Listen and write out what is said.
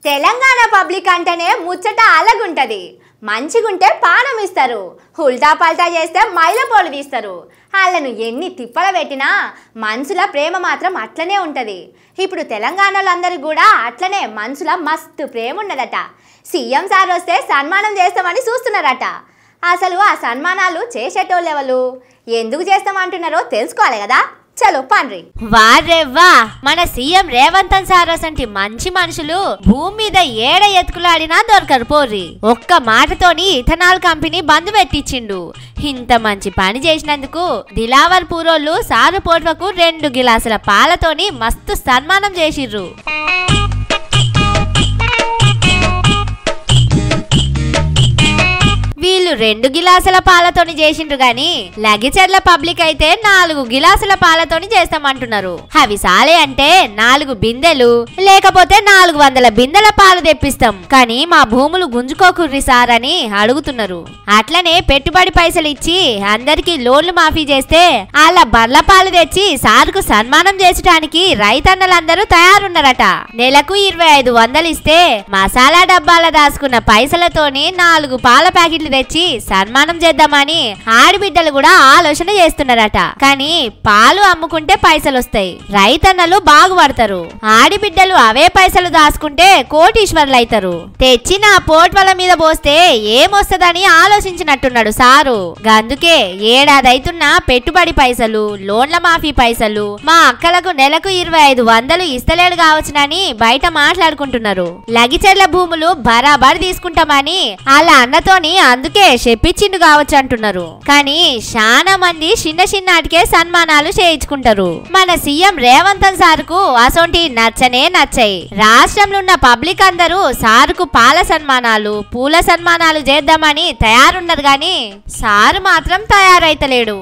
Telangana public అంటేనే ముచ్చట అలాగుంటది. మంచిగుంటే పానం ఇస్తారు, ఉల్టా పల్టా చేస్తే మైలపోలు తీస్తారు. వాళ్ళను ఎన్ని తిప్పల పెట్టినా మనసుల ప్రేమ మాత్రం అట్లనే ఉంటుంది. ఇప్పుడు తెలంగాణలో అందరికి కూడా అట్లనే మనసుల మస్తు ప్రేమ ఉన్నదట. సీఎం సార్ వస్తే సన్మానం చేస్తామని చూస్తున్నారట. అసలు ఆ సన్మానాలు చేసేటోళ్ళు ఎవరు, ఎందుకు చేస్తామంటున్నారో తెలుసుకోవాలి కదా. చలో పండ్రి. వారెవ్వా, మన సీఎం రేవంత్ సార్ అసంటి మంచి మనుషులు భూమి మీద ఏడ ఎత్తుకులాడినా దొరకరు పోర్రి. ఒక్క మాటతోని ఇథనాల్ కంపెనీ బంద్ పెట్టించిండు. ఇంత మంచి పని చేసినందుకు దిలావర్ పూరోళ్ళు సారు పోట్వకు 2 గిలాసుల పాలతోని మస్తు సన్మానం చేసిర్రు. వీళ్ళు 2 గిలాసుల పాలతోని చేసిండ్రు గాని లగిచెర్ల పబ్లిక్ అయితే 4 గిలాసుల పాలతోని చేస్తామంటున్నారు. అవి సాలే అంటే 4 బిందెలు లేకపోతే 400 బిందెల పాలు తెప్పిస్తాం, కానీ మా భూములు గుంజుకోకుర్రి సార్ అని అడుగుతున్నారు. అట్లనే పెట్టుబడి పైసలు ఇచ్చి అందరికి లోన్లు మాఫీ చేస్తే వాళ్ళ బర్ల పాలు తెచ్చి సార్కు సన్మానం చేసడానికి రైతన్నలందరూ తయారున్నారట. నెలకు 2500 ఇస్తే మసాలా డబ్బాల దాచుకున్న పైసలతోని 4 పాల ప్యాకెట్లు తెచ్చి సన్మానం చేద్దామని ఆడిబిడ్డలు కూడా ఆలోచన చేస్తున్నారట. కానీ పాలు అమ్ముకుంటే పైసలు వస్తాయి, రైతన్నలు బాగుపడతారు. ఆడిబిడ్డలు అవే పైసలు దాచుకుంటే కోటీశ్వర్లు అవుతారు. తెచ్చిన పోట్వల మీద పోస్తే ఏమొస్తదని ఆలోచించినట్టున్నాడు సారు. అందుకే ఏడాదైతున్న పెట్టుబడి పైసలు, లోన్ల మాఫీ పైసలు మా అక్కలకు నెలకు 2500 ఇస్తలేడు కావచ్చునని బయట మాట్లాడుకుంటున్నారు. లగిచెర్ల భూములు బరాబర్ తీసుకుంటామని వాళ్ళ అన్నతోని అందుకే చెప్పించిండు కావచ్చు అంటున్నారు. కానీ చాలా మంది చిన్నటికే సన్మానాలు చేయించుకుంటారు. మన సీఎం రేవంత్ సార్కు అసొంటి నచ్చాయి. రాష్ట్రంలో ఉన్న పబ్లిక్ అందరూ సారుకు పాల సన్మానాలు, పూల సన్మానాలు చేద్దామని తయారున్నారు, గాని సారు మాత్రం తయారైతలేడు.